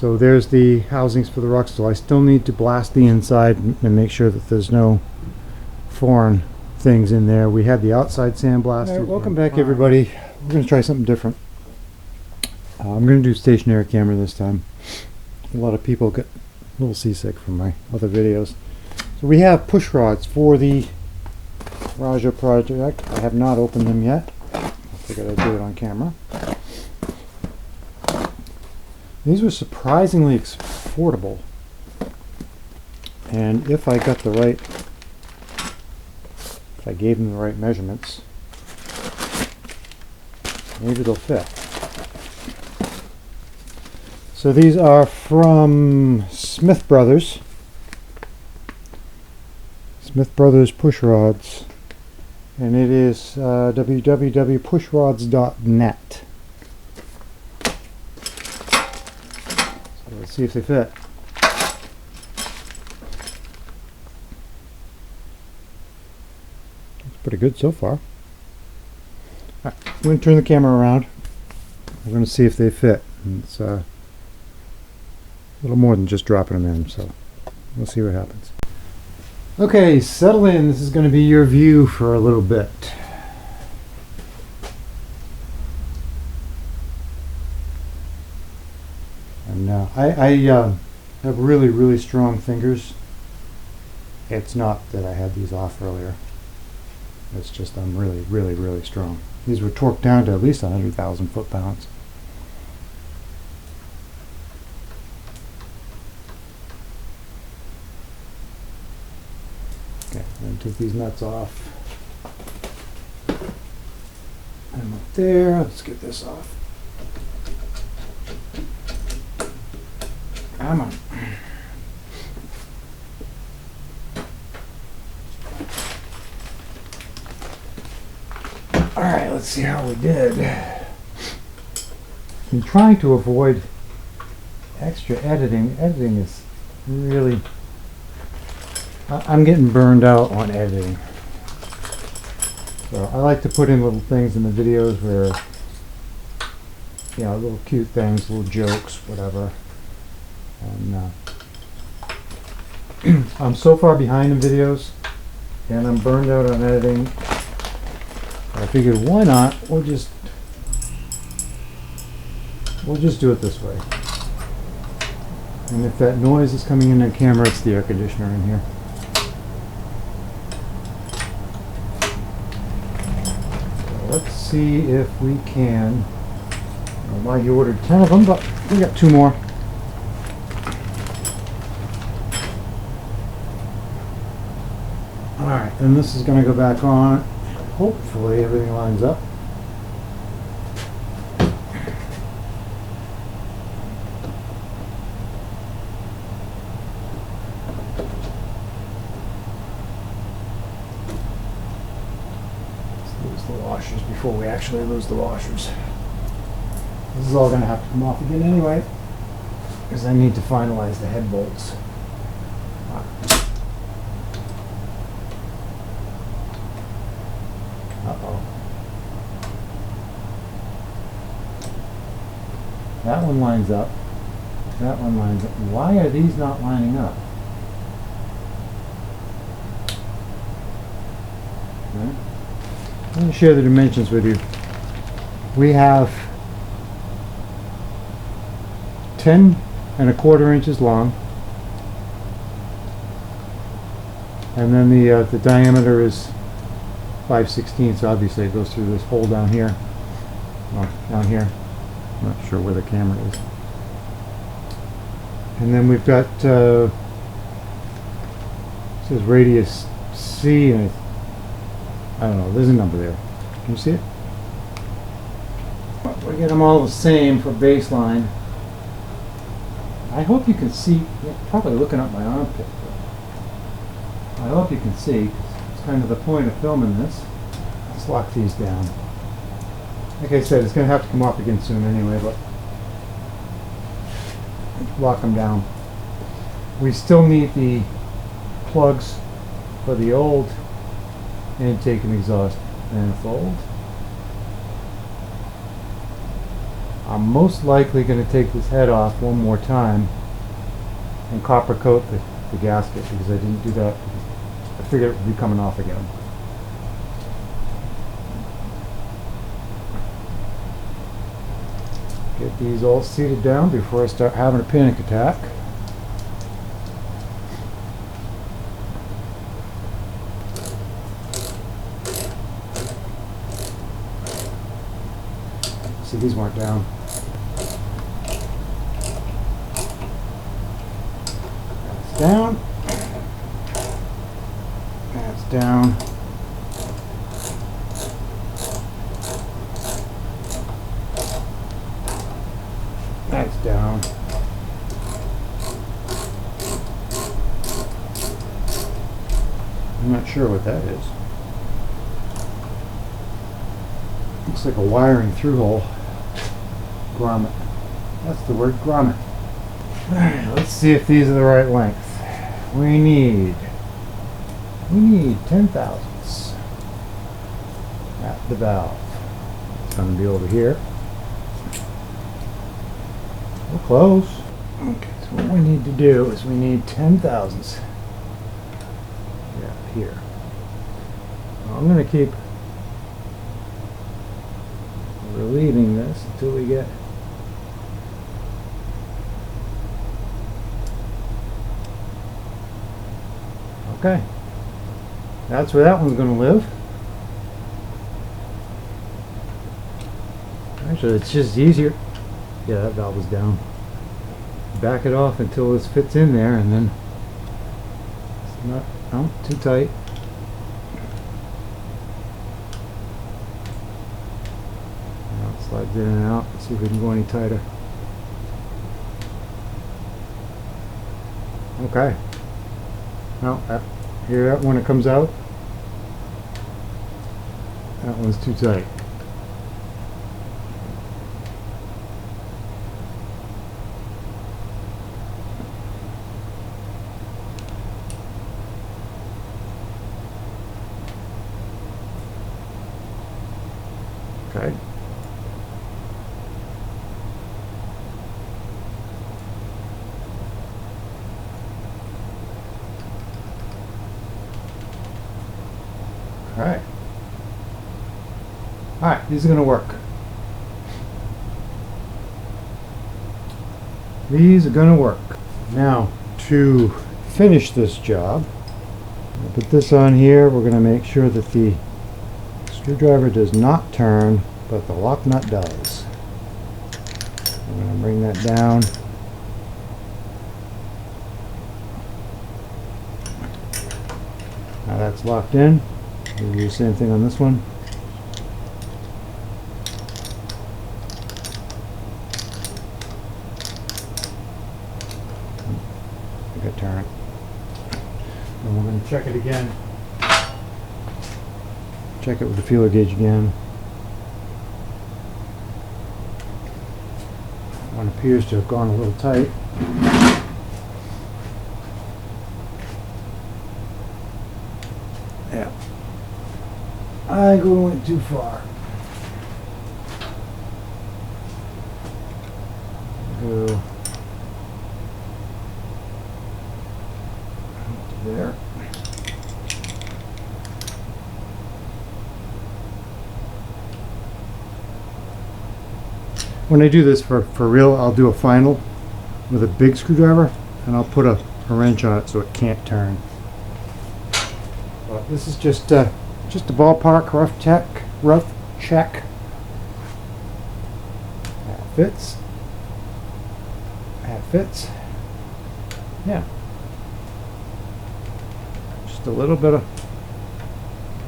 So there's the housings for the Ruxel. I still need to blast the inside and make sure that there's no foreign things in there. We had the outside sandblasted. All right, welcome back everybody. We're going to try something different. I'm going to do stationary camera this time. A lot of people get a little seasick from my other videos. So we have push rods for the Rajo project. I have not opened them yet. I figured I'd do it on camera. These were surprisingly affordable. And if I got the right, if I gave them the right measurements, maybe they'll fit. So these are from Smith Brothers. Smith Brothers push rods. And it is www.pushrods.net. So let's see if they fit. It's pretty good so far. Alright, I'm going to turn the camera around. We're going to see if they fit. And it's a little more than just dropping them in, so we'll see what happens. Okay, settle in. This is going to be your view for a little bit. And I have really strong fingers. It's not that I had these off earlier. It's just I'm really strong. These were torqued down to at least 100,000 foot-pounds. Okay, I'm going to take these nuts off. I'm up there. Let's get this off. Come on. Alright, let's see how we did. I'm trying to avoid extra editing. Editing is really... I'm getting burned out on editing. So I like to put in little things in the videos where, you know, little cute things, little jokes, whatever. And I'm so far behind in videos, and I'm burned out on editing. I figured, why not? We'll just do it this way. And if that noise is coming in the camera, it's the air conditioner in here. Let's see if we can. I don't know why you ordered 10 of them, but we got 2 more. Alright, then this is going to go back on. Hopefully everything lines up. Washers before we actually lose the washers. This is all going to have to come off again anyway, because I need to finalize the head bolts. Uh-oh. That one lines up. That one lines up. Why are these not lining up? Okay. Let me share the dimensions with you. We have 10¼ inches long, and then the diameter is 5/16. So obviously it goes through this hole down here. Well, down here. I'm not sure where the camera is. And then we've got it says radius C, and I don't know, there's a number there. Can you see it? We get them all the same for baseline. I hope you can see. You're probably looking up my armpit. I hope you can see. It's kind of the point of filming this. Let's lock these down. Like I said, it's going to have to come off again soon anyway, but lock them down. We still need the plugs for the old intake and exhaust manifold. I'm most likely going to take this head off one more time and copper coat the gasket, because I didn't do that. I figured it would be coming off again. Get these all seated down before I start having a panic attack. See, these weren't down. That's down. That's down. That's down. I'm not sure what that is. Looks like a wiring through hole. Grommet. That's the word, grommet. Alright, let's see if these are the right length. We need 10 thousandths at the valve. It's going to be over here. We're close. Okay, so what we need to do is we need 10 thousandths. Yeah, here. Well, I'm going to keep relieving this until we get okay. That's where that one's going to live. Actually, it's just easier. Yeah, that valve is down. Back it off until this fits in there, and then it's not, oh, too tight. Now it slides in and out. Let's see if we can go any tighter. Okay. Now, hear that when it comes out? That one's too tight. Okay. Alright. Alright, these are going to work. These are going to work. Now, to finish this job, I'll put this on here. We're going to make sure that the screwdriver does not turn, but the lock nut does. I'm going to bring that down. Now that's locked in. We'll do the same thing on this one. I got to turn it. And we're going to check it again. Check it with the feeler gauge again. One appears to have gone a little tight. Yeah. I went too far. Go there. When I do this for real, I'll do a final with a big screwdriver, and I'll put a wrench on it so it can't turn. But this is just a ballpark rough check. That fits. That fits. Yeah. Just a little bit of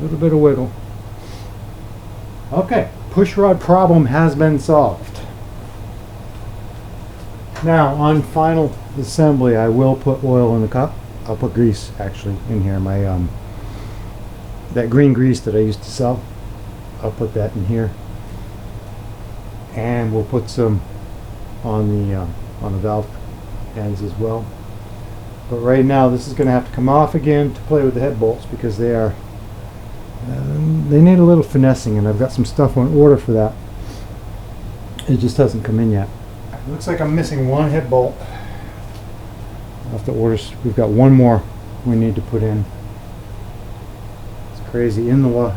wiggle. Okay, push rod problem has been solved. Now, on final assembly, I will put oil in the cup. I'll put grease actually in here. My that green grease that I used to sell, I'll put that in here, and we'll put some on the valve ends as well. But right now, this is going to have to come off again to play with the head bolts, because they are they need a little finessing, and I've got some stuff on order for that. It just hasn't come in yet. Looks like I'm missing one head bolt. I'll have to order. We've got one more we need to put in. It's crazy in the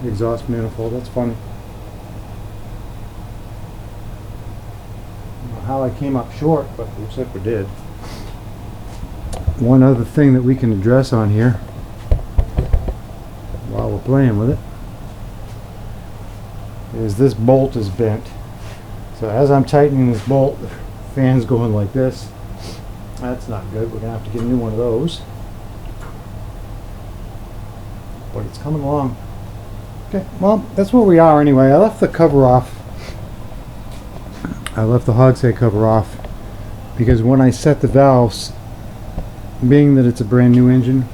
exhaust manifold. That's funny. I don't know how I came up short, but it looks like we did. One other thing that we can address on here while we're playing with it is this bolt is bent. So as I'm tightening this bolt, the fan's going like this. That's not good. We're going to have to get a new one of those. But it's coming along. Okay, well, that's where we are anyway. I left the cover off. I left the hogshead cover off because when I set the valves, being that it's a brand new engine,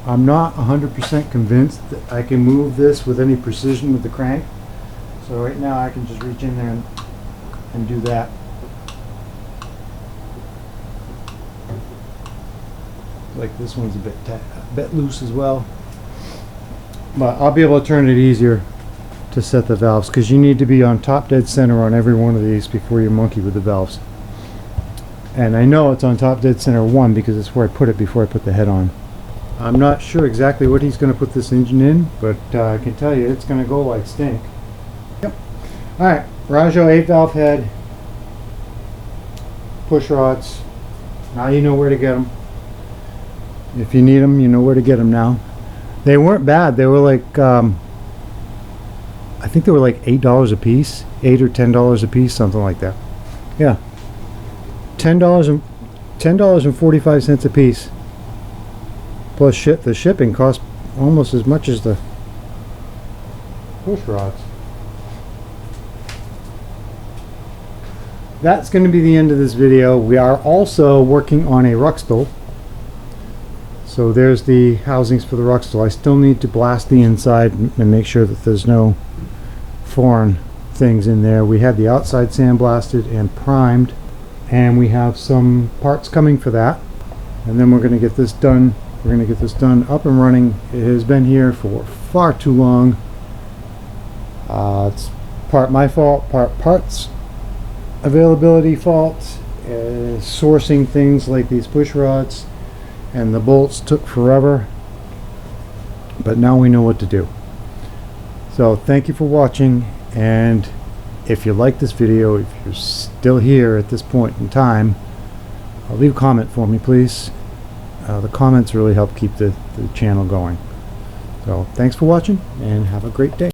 I'm not 100% convinced that I can move this with any precision with the crank. So right now I can just reach in there and do that. Like this one's a bit loose as well, but I'll be able to turn it easier to set the valves, because you need to be on top dead center on every one of these before you monkey with the valves. And I know it's on top dead center 1 because it's where I put it before I put the head on. I'm not sure exactly what he's going to put this engine in, but I can tell you it's going to go like stink. Yep. Alright, Rajo 8 valve head, push rods. Now you know where to get them. If you need them, you know where to get them now. They weren't bad. They were like, I think they were like $8 a piece, $8 or $10 a piece, something like that. Yeah. $10.45 a piece, plus the shipping cost almost as much as the push rods. That's going to be the end of this video. We are also working on a Ruxstol. So there's the housings for the Ruxstol. I still need to blast the inside and make sure that there's no foreign things in there. We had the outside sandblasted and primed, and we have some parts coming for that, and then we're going to get this done. We're going to get this done up and running. It has been here for far too long. It's part my fault, part parts availability fault. Sourcing things like these push rods and the bolts took forever, but now we know what to do. So thank you for watching, and if you like this video, if you're still here at this point in time, leave a comment for me, please. The comments really help keep the channel going. So thanks for watching, and have a great day.